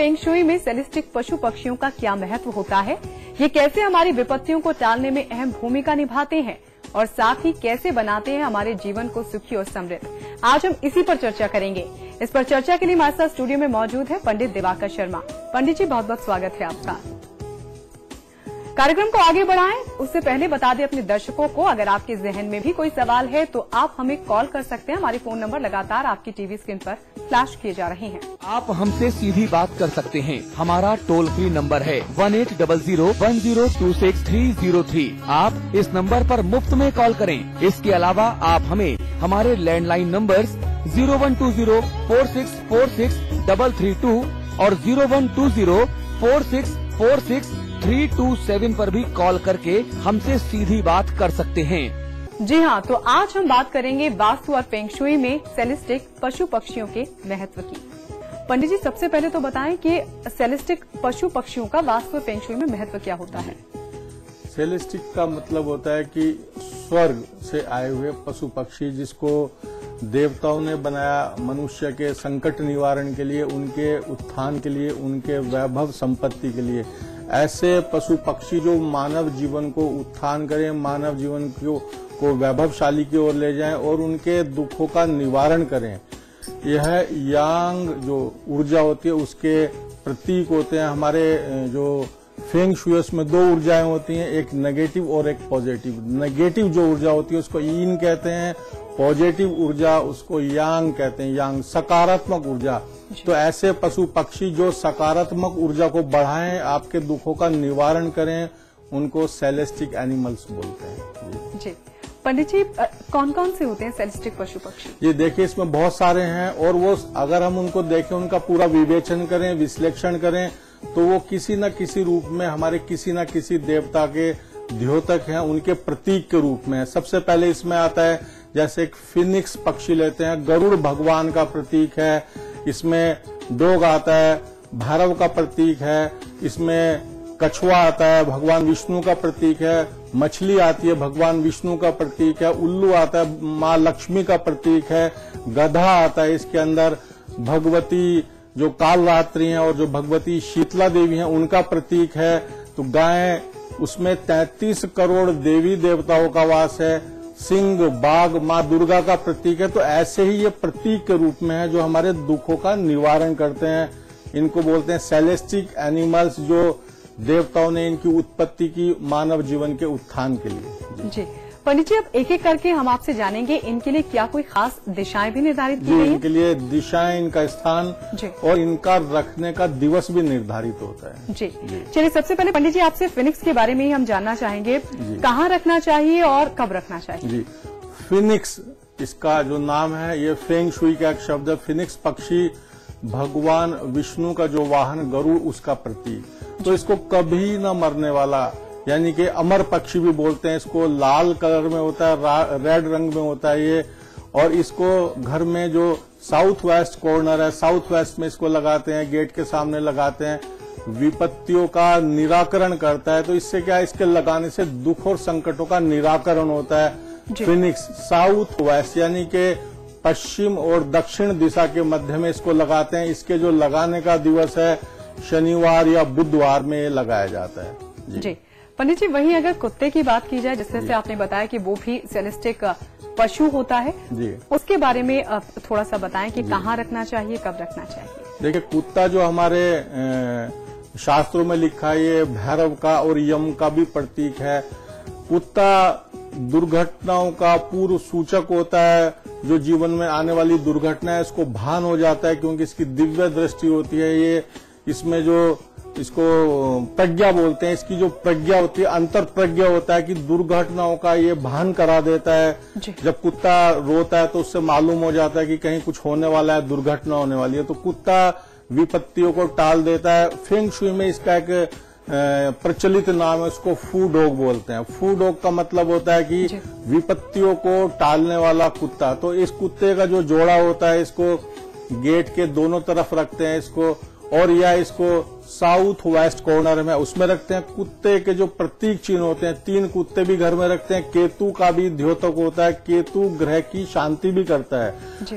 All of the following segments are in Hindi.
फेंग शुई में सेलेस्टिक पशु पक्षियों का क्या महत्व होता है, ये कैसे हमारी विपत्तियों को टालने में अहम भूमिका निभाते हैं और साथ ही कैसे बनाते हैं हमारे जीवन को सुखी और समृद्ध। आज हम इसी पर चर्चा करेंगे। इस पर चर्चा के लिए हमारे साथ स्टूडियो में मौजूद है पंडित दिवाकर शर्मा। पंडित जी, बहुत बहुत स्वागत है आपका। कार्यक्रम को आगे बढ़ाएं उससे पहले बता दें अपने दर्शकों को, अगर आपके जहन में भी कोई सवाल है तो आप हमें कॉल कर सकते हैं। हमारे फोन नंबर लगातार आपकी टीवी स्क्रीन पर फ्लैश किए जा रहे हैं। आप हमसे सीधी बात कर सकते हैं। हमारा टोल फ्री नंबर है 180010263003। आप इस नंबर पर मुफ्त में कॉल करें। इसके अलावा आप हमें हमारे लैंडलाइन नंबर्स 012046463332 और 012046463327 पर भी कॉल करके हमसे सीधी बात कर सकते हैं। जी हाँ, तो आज हम बात करेंगे वास्तु और फेंग शुई में सेलेस्टिक पशु पक्षियों के महत्व की। पंडित जी, सबसे पहले तो बताएं कि सेलेस्टिक पशु पक्षियों का वास्तु और फेंग शुई में महत्व क्या होता है। सेलेस्टिक का मतलब होता है कि स्वर्ग से आए हुए पशु पक्षी, जिसको देवताओं ने बनाया मनुष्य के संकट निवारण के लिए, उनके उत्थान के लिए, उनके वैभव संपत्ति के लिए। ऐसे पशु पक्षी जो मानव जीवन को उत्थान करें, मानव जीवन को वैभवशाली की ओर ले जाएं और उनके दुखों का निवारण करें। यह यांग जो ऊर्जा होती है उसके प्रतीक होते हैं। हमारे जो फेंग शुई में दो ऊर्जाएं होती हैं, एक नेगेटिव और एक पॉजिटिव। नेगेटिव जो ऊर्जा होती है उसको यीन कहते हैं, पॉजिटिव ऊर्जा उसको यांग कहते हैं, यांग सकारात्मक ऊर्जा। तो ऐसे पशु पक्षी जो सकारात्मक ऊर्जा को बढ़ाएं, आपके दुखों का निवारण करें, उनको सेलेस्टिक एनिमल्स बोलते हैं। जी पंडित जी, कौन कौन से होते हैं सेलेस्टिक पशु पक्षी? ये देखिए, इसमें बहुत सारे हैं और वो अगर हम उनको देखें, उनका पूरा विवेचन करें, विश्लेषण करें, तो वो किसी न किसी रूप में हमारे किसी न किसी देवता के द्योतक हैं, उनके प्रतीक के रूप में। सबसे पहले इसमें आता है, जैसे एक फिनिक्स पक्षी लेते हैं, गरुड़ भगवान का प्रतीक है। इसमें डोग आता है, भैरव का प्रतीक है। इसमें कछुआ आता है, भगवान विष्णु का प्रतीक है। मछली आती है, भगवान विष्णु का प्रतीक है। उल्लू आता है, माँ लक्ष्मी का प्रतीक है। गधा आता है, इसके अंदर भगवती जो कालरात्रि हैं और जो भगवती शीतला देवी हैं उनका प्रतीक है। तो गाय, उसमें 33 करोड़ देवी देवताओं का वास है। सिंह, बाघ माँ दुर्गा का प्रतीक है। तो ऐसे ही ये प्रतीक के रूप में है जो हमारे दुखों का निवारण करते हैं। इनको बोलते हैं सेलेस्टिक एनिमल्स, जो देवताओं ने इनकी उत्पत्ति की मानव जीवन के उत्थान के लिए। जी पंडित जी, अब एक एक करके हम आपसे जानेंगे, इनके लिए क्या कोई खास दिशाएं भी निर्धारित की गई हैं? इनके लिए दिशाएं, इनका स्थान और इनका रखने का दिवस भी निर्धारित होता है। जी चलिए, सबसे पहले पंडित जी आपसे फिनिक्स के बारे में ही हम जानना चाहेंगे। कहाँ रखना चाहिए और कब रखना चाहिए? जी, फिनिक्स इसका जो नाम है, ये फेंग शुई का एक शब्द है। फिनिक्स पक्षी भगवान विष्णु का जो वाहन गरुड़, उसका प्रतीक। तो इसको कभी न मरने वाला, यानी कि अमर पक्षी भी बोलते हैं। इसको लाल कलर में होता है, रेड रंग में होता है ये। और इसको घर में जो साउथ वेस्ट कॉर्नर है, साउथ वेस्ट में इसको लगाते हैं, गेट के सामने लगाते हैं। विपत्तियों का निराकरण करता है। तो इससे क्या है, इसके लगाने से दुख और संकटों का निराकरण होता है। फिनिक्स साउथ वेस्ट यानी कि पश्चिम और दक्षिण दिशा के मध्य में इसको लगाते हैं। इसके जो लगाने का दिवस है शनिवार या बुधवार में लगाया जाता है। जी पंडित जी, वहीं अगर कुत्ते की बात की जाए, जिससे से आपने बताया कि वो भी सेलेस्टिक पशु होता है, जी उसके बारे में थोड़ा सा बताएं कि कहाँ रखना चाहिए, कब रखना चाहिए? देखिए, कुत्ता जो हमारे शास्त्रों में लिखा है, ये भैरव का और यम का भी प्रतीक है। कुत्ता दुर्घटनाओं का पूर्व सूचक होता है। जो जीवन में आने वाली दुर्घटना है इसको भान हो जाता है, क्योंकि इसकी दिव्य दृष्टि होती है। ये इसमें जो इसको प्रज्ञा बोलते हैं, इसकी जो प्रज्ञा होती है, अंतर प्रज्ञा होता है कि दुर्घटनाओं का ये भान करा देता है। जब कुत्ता रोता है तो उससे मालूम हो जाता है कि कहीं कुछ होने वाला है, दुर्घटना होने वाली है। तो कुत्ता विपत्तियों को टाल देता है। फेंग शुई में इसका एक प्रचलित नाम है, उसको फू डॉग बोलते हैं। फू डॉग का मतलब होता है कि विपत्तियों को टालने वाला कुत्ता। तो इस कुत्ते का जो जोड़ा होता है, इसको गेट के दोनों तरफ रखते हैं इसको, और या इसको साउथ वेस्ट कॉर्नर में उसमें रखते हैं। कुत्ते के जो प्रतीक चिन्ह होते हैं, 3 कुत्ते भी घर में रखते हैं। केतु का भी द्योतक होता है, केतु ग्रह की शांति भी करता है।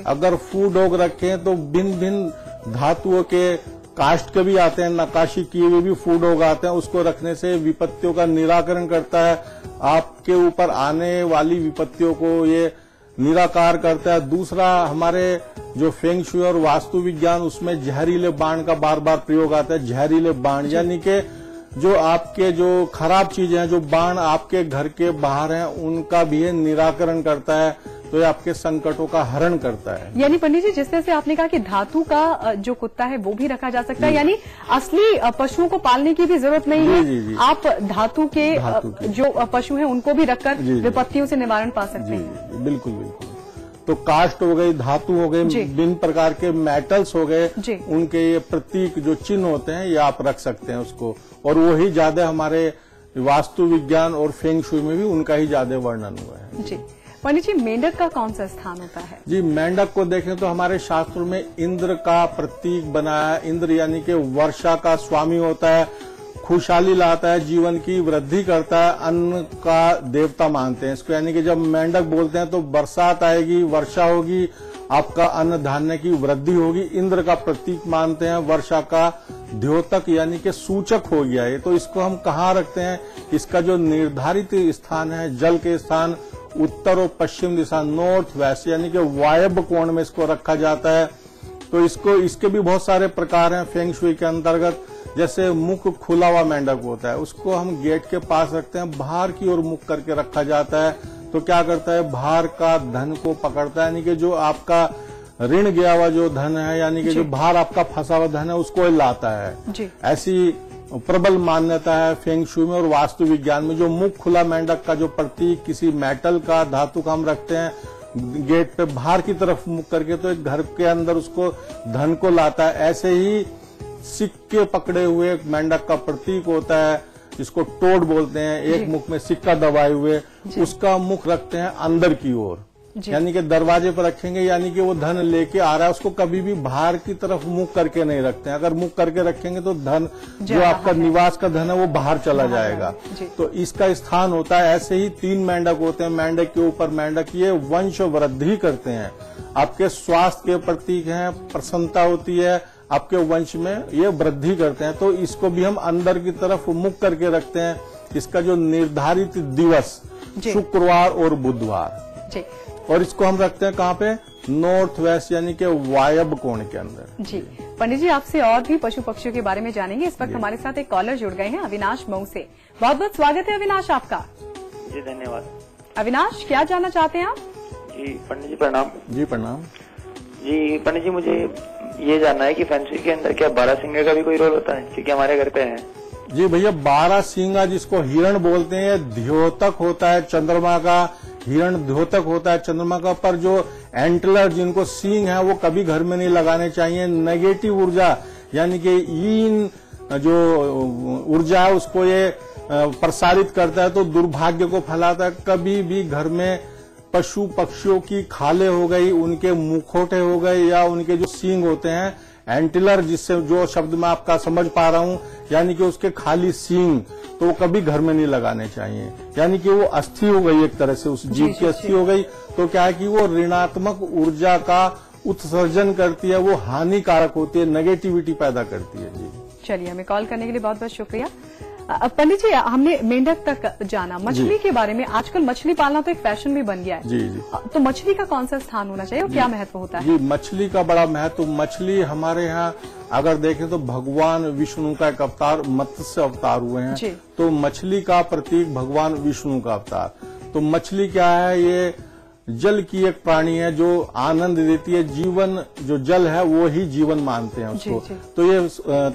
अगर फू डॉग रखें तो भिन्न भिन्न धातुओं के कास्ट के भी आते हैं, नक्काशी किए हुए भी फूड उगाते हैं, उसको रखने से विपत्तियों का निराकरण करता है, आपके ऊपर आने वाली विपत्तियों को ये निराकार करता है। दूसरा, हमारे जो फेंग शुई और वास्तु विज्ञान उसमें जहरीले बाण का बार बार प्रयोग आता है। जहरीले बाण यानी कि जो आपके जो खराब चीजें हैं, जो बाण आपके घर के बाहर हैं, उनका भी ये निराकरण करता है, तो ये आपके संकटों का हरण करता है। यानी पंडित जी, जिस तरह से आपने कहा कि धातु का जो कुत्ता है वो भी रखा जा सकता है, यानी असली पशुओं को पालने की भी जरूरत नहीं है। जी। आप धातु के जो पशु हैं उनको भी रखकर विपत्तियों से निवारण पा सकते हैं। बिल्कुल बिल्कुल। तो कास्ट हो गई, धातु हो गए, विभिन्न प्रकार के मेटल्स हो गए, उनके ये प्रतीक जो चिन्ह होते हैं ये आप रख सकते हैं उसको, और वही ज्यादा हमारे वास्तु विज्ञान और फेंग शुई में भी उनका ही ज्यादा वर्णन हुआ है। जी पंडित जी, मेंढक का कौन सा स्थान होता है? जी, मेंढक को देखें तो हमारे शास्त्रों में इंद्र का प्रतीक बनाया है। इंद्र यानी कि वर्षा का स्वामी होता है, खुशहाली लाता है, जीवन की वृद्धि करता है, अन्न का देवता मानते हैं इसको। यानी कि जब मेंढक बोलते हैं तो बरसात आएगी, वर्षा होगी, आपका अन्न धान्य की वृद्धि होगी। इंद्र का प्रतीक मानते हैं, वर्षा का द्योतक यानी कि सूचक हो गया है। तो इसको हम कहाँ रखते हैं? इसका जो निर्धारित स्थान है, जल के स्थान, उत्तर और पश्चिम दिशा, नॉर्थ वेस्ट यानी कि वायव्य कोण में इसको रखा जाता है। तो इसके भी बहुत सारे प्रकार हैं फेंग शुई के अंतर्गत। जैसे मुख खुला हुआ मेंढक होता है, उसको हम गेट के पास रखते हैं, बाहर की ओर मुख करके रखा जाता है। तो क्या करता है? बाहर का धन को पकड़ता है, यानी कि जो आपका ऋण गया हुआ जो धन है, यानी कि जो बाहर आपका फंसा हुआ धन है, उसको लाता है। ऐसी प्रबल मान्यता है फेंग शुई में और वास्तु विज्ञान में। जो मुख खुला मेंढक का जो प्रतीक किसी मेटल का, धातु का हम रखते हैं गेट पे बाहर की तरफ मुख करके, तो एक घर के अंदर उसको धन को लाता है। ऐसे ही सिक्के पकड़े हुए एक मेंढक का प्रतीक होता है, जिसको टोड बोलते हैं, एक मुख में सिक्का दबाए हुए, उसका मुख रखते हैं अंदर की ओर, यानी कि दरवाजे पर रखेंगे, यानी कि वो धन लेके आ रहा है। उसको कभी भी बाहर की तरफ मुख करके नहीं रखते हैं। अगर मुख करके रखेंगे तो धन जो आपका निवास का धन है वो बाहर चला जाएगा। तो इसका स्थान होता है। ऐसे ही 3 मेंढक होते हैं, मेंढक के ऊपर मेंढक, ये वंश वृद्धि करते हैं, आपके स्वास्थ्य के प्रतीक हैं, प्रसन्नता होती है, आपके वंश में ये वृद्धि करते हैं। तो इसको भी हम अंदर की तरफ मुख करके रखते हैं। इसका जो निर्धारित दिवस शुक्रवार और बुधवार, और इसको हम रखते हैं कहाँ पे? नॉर्थ वेस्ट यानी कि वायव्य कोण के अंदर। जी पंडित जी, आपसे और भी पशु पक्षियों के बारे में जानेंगे। इस वक्त हमारे साथ एक कॉलर जुड़ गए हैं, अविनाश मऊ से। बहुत बहुत स्वागत है अविनाश आपका। जी धन्यवाद। अविनाश, क्या जानना चाहते हैं आप? जी पंडित जी प्रणाम। जी प्रणाम। जी पंडित जी, मुझे ये जानना है कि फेंग शुई के अंदर क्या 12 सिंगे का भी कोई रोल होता है? क्योंकि हमारे घर पे है। जी भैया, 12 सींगा जिसको हिरण बोलते हैं, द्योतक होता है चंद्रमा का, हिरण द्योतक होता है चंद्रमा का। पर जो एंटलर जिनको सींग है वो कभी घर में नहीं लगाने चाहिए। नेगेटिव ऊर्जा यानी कि यीन जो ऊर्जा है उसको ये प्रसारित करता है, तो दुर्भाग्य को फैलाता है। कभी भी घर में पशु पक्षियों की खाले हो गई, उनके मुखौटे हो गए, या उनके जो सींग होते हैं, एंटिलर जिससे जो शब्द मैं आपका समझ पा रहा हूं, यानी कि उसके खाली सींग, तो वो कभी घर में नहीं लगाने चाहिए। यानी कि वो अस्थि हो गई, एक तरह से उस जीव की अस्थि हो गई। तो क्या है कि वो ऋणात्मक ऊर्जा का उत्सर्जन करती है, वो हानिकारक होती है, नेगेटिविटी पैदा करती है। जी चलिए, हमें कॉल करने के लिए बहुत बहुत शुक्रिया। पंडित जी, हमने मेंढक तक जाना, मछली के बारे में। आजकल मछली पालना तो एक फैशन भी बन गया है। जी जी। तो मछली का कौन सा स्थान होना चाहिए और क्या महत्व होता है? जी, मछली का बड़ा महत्व। मछली हमारे यहाँ अगर देखें तो भगवान विष्णु का एक अवतार, मत्स्य अवतार हुए हैं। तो मछली का प्रतीक भगवान विष्णु का अवतार। तो मछली क्या है? ये जल की एक प्राणी है जो आनंद देती है। जीवन जो जल है वो ही जीवन मानते हैं उसको। तो ये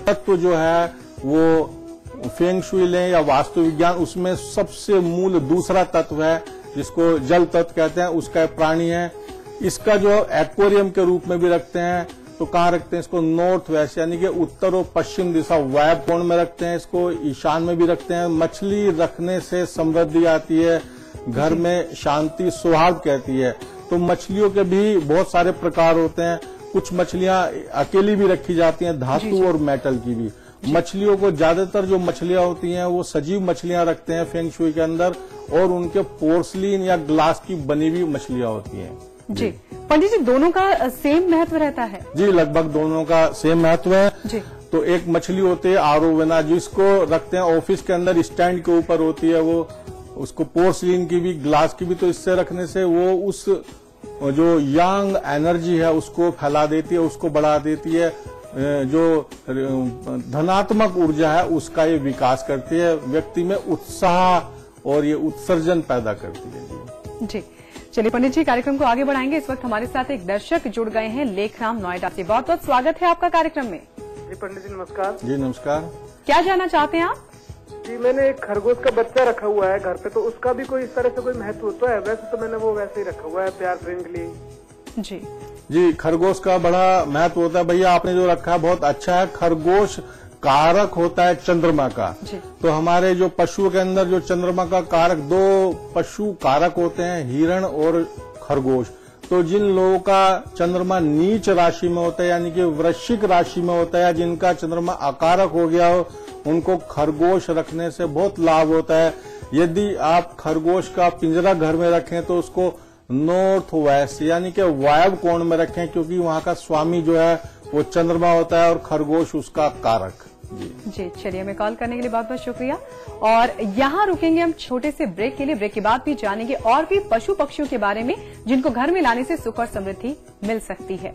तत्व जो है वो फेंग शुई लें या वास्तु विज्ञान, उसमें सबसे मूल दूसरा तत्व है जिसको जल तत्व कहते हैं, उसका प्राणी है। इसका जो एक्वेरियम के रूप में भी रखते हैं, तो कहाँ रखते हैं इसको? नॉर्थ वेस्ट यानी कि उत्तर और पश्चिम दिशा वायव्य कोण में रखते हैं। इसको ईशान में भी रखते हैं। मछली रखने से समृद्धि आती है, घर में शांति, सौहार्द कहती है। तो मछलियों के भी बहुत सारे प्रकार होते हैं। कुछ मछलियां अकेली भी रखी जाती हैं, धातु और मेटल की भी। मछलियों को ज्यादातर जो मछलियां होती हैं वो सजीव मछलियां रखते हैं फेंग शुई के अंदर, और उनके पोर्सलिन या ग्लास की बनी हुई मछलियां होती हैं। जी पंडित जी, दोनों का सेम महत्व रहता है? जी, लगभग दोनों का सेम महत्व है। जी। तो एक मछली होती है आरोवेना, जिसको रखते हैं ऑफिस के अंदर, स्टैंड के ऊपर होती है वो, उसको पोर्सिलिन की भी, ग्लास की भी, तो इससे रखने से वो उस जो यंग एनर्जी है उसको फैला देती है, उसको बढ़ा देती है, जो धनात्मक ऊर्जा है उसका ये विकास करती है, व्यक्ति में उत्साह और ये उत्सर्जन पैदा करती है। जी चलिए पंडित जी, कार्यक्रम को आगे बढ़ाएंगे। इस वक्त हमारे साथ एक दर्शक जुड़ गए हैं, लेखराम नोएडा से। बहुत बहुत स्वागत है आपका कार्यक्रम में। जी पंडित जी नमस्कार। जी नमस्कार। क्या जानना चाहते हैं आप? जी मैंने एक खरगोश का बच्चा रखा हुआ है घर पे, तो उसका भी कोई इस तरह से कोई महत्व होता है? वैसे तो मैंने वो वैसे ही रखा हुआ है, प्यार प्रेम के लिए। जी खरगोश का बड़ा महत्व होता है भैया, आपने जो रखा है बहुत अच्छा है। खरगोश कारक होता है चंद्रमा का, तो हमारे जो पशु के अंदर जो चंद्रमा का कारक, दो पशु कारक होते हैं, हिरण और खरगोश। तो जिन लोगों का चंद्रमा नीच राशि में होता है, यानी कि वृश्चिक राशि में होता है, जिनका चंद्रमा अकारक हो गया हो, उनको खरगोश रखने से बहुत लाभ होता है। यदि आप खरगोश का पिंजरा घर में रखें तो उसको नॉर्थ वेस्ट यानी कि वायव्य कोण में रखें, क्योंकि वहाँ का स्वामी जो है वो चंद्रमा होता है और खरगोश उसका कारक। जी चलिए, हमें कॉल करने के लिए बहुत बहुत शुक्रिया। और यहाँ रुकेंगे हम छोटे से ब्रेक के लिए। ब्रेक के बाद भी जानेंगे और भी पशु पक्षियों के बारे में जिनको घर में लाने से सुख और समृद्धि मिल सकती है।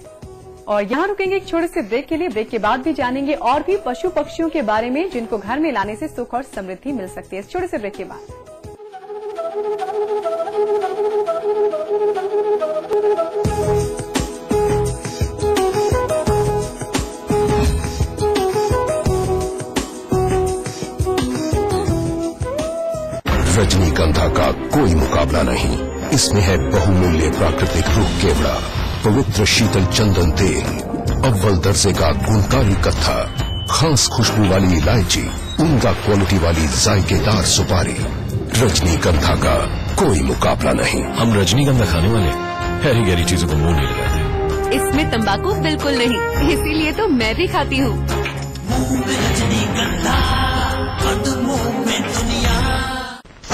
और यहाँ रुकेंगे एक छोटे से ब्रेक के लिए। ब्रेक के बाद भी जानेंगे और भी पशु पक्षियों के बारे में जिनको घर में लाने से सुख और समृद्धि मिल सकती है। इस छोटे से ब्रेक के बाद रजनीगंधा का कोई मुकाबला नहीं। इसमें है बहुमूल्य प्राकृतिक रूप केवड़ा, पवित्र शीतल चंदन तेल, अव्वल दर्जे का गुणकारी कत्था, खास खुशबू वाली इलायची, उम्दा क्वालिटी वाली जायकेदार सुपारी। रजनीगंधा का कोई मुकाबला नहीं। हम रजनीगंधा खाने वाले हैरी गहरी चीजों को मुंह नहीं लगाते। इसमें तंबाकू बिल्कुल नहीं, इसीलिए तो मैं भी खाती हूँ।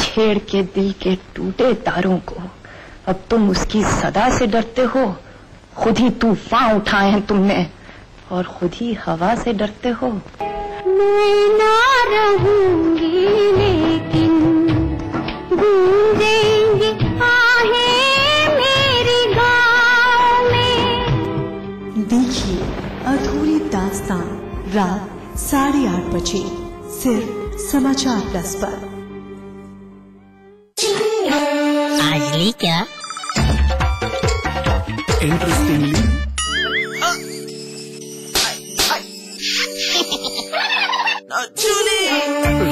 छेड़ के दिल के टूटे तारों को अब तुम उसकी सदा से डरते हो। खुद ही तूफान उठाए हैं तुमने और खुद ही हवा से डरते हो। मैं ना रहूंगी लेकिन गूंजेंगी आहें मेरी गाँव में। देखिए अधूरी दास्तान रात 8:30 बजे सिर्फ समाचार प्लस पर। आज ली क्या? इंटरेस्टिंगली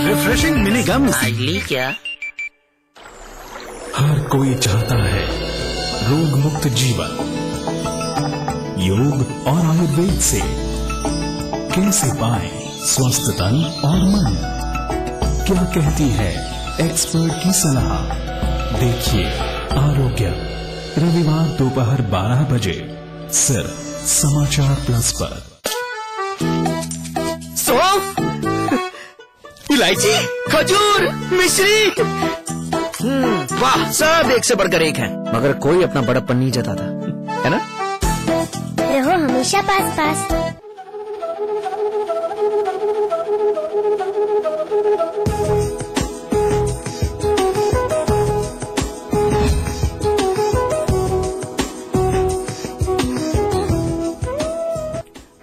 रिफ्रेशिंग मिनी गम। आज ली क्या? हर कोई चाहता है रोग मुक्त जीवन। योग और आयुर्वेद से कैसे पाएं स्वस्थ तन और मन? क्या कहती है एक्सपर्ट की सलाह? देखिए आरोग्य रविवार दोपहर 12 बजे सिर्फ समाचार प्लस पर। इलायची, खजूर, मिश्री, वाह, सब एक से बढ़कर एक है, मगर कोई अपना बड़प्पन नहीं जताता, है ना? रहो हमेशा पास पास।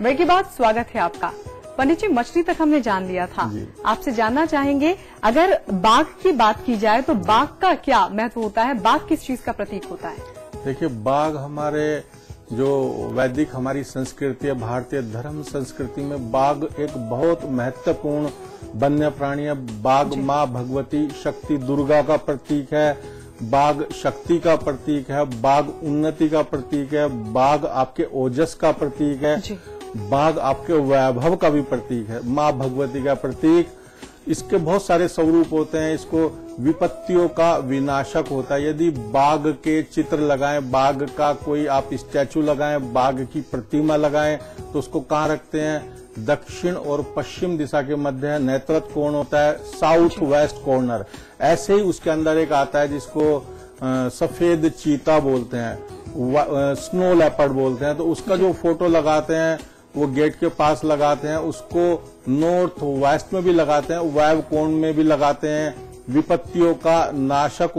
ब्रेक के बाद स्वागत है आपका। पंडित जी, मछली तक हमने जान लिया था, आपसे जानना चाहेंगे अगर बाघ की बात की जाए तो बाघ का क्या महत्व होता है? बाघ किस चीज का प्रतीक होता है? देखिए, बाघ हमारे जो वैदिक हमारी संस्कृति है, भारतीय धर्म संस्कृति में बाघ एक बहुत महत्वपूर्ण वन्य प्राणी है। बाघ माँ भगवती शक्ति दुर्गा का प्रतीक है, बाघ शक्ति का प्रतीक है, बाघ उन्नति का प्रतीक है, बाघ आपके ओजस का प्रतीक है, बाघ आपके वैभव का भी प्रतीक है, माँ भगवती का प्रतीक। इसके बहुत सारे स्वरूप होते हैं। इसको विपत्तियों का विनाशक होता है। यदि बाघ के चित्र लगाएं, बाघ का कोई आप स्टैचू लगाएं, बाघ की प्रतिमा लगाएं, तो उसको कहाँ रखते हैं? दक्षिण और पश्चिम दिशा के मध्य नेतृत्व कोण होता है, साउथ वेस्ट कॉर्नर। ऐसे ही उसके अंदर एक आता है जिसको सफेद चीता बोलते हैं, स्नो लेपर्ड बोलते हैं। तो उसका जो फोटो लगाते हैं वो गेट के पास लगाते हैं, उसको नॉर्थ वेस्ट में भी लगाते हैं, वायव्य कोण में भी लगाते हैं। विपत्तियों का नाशक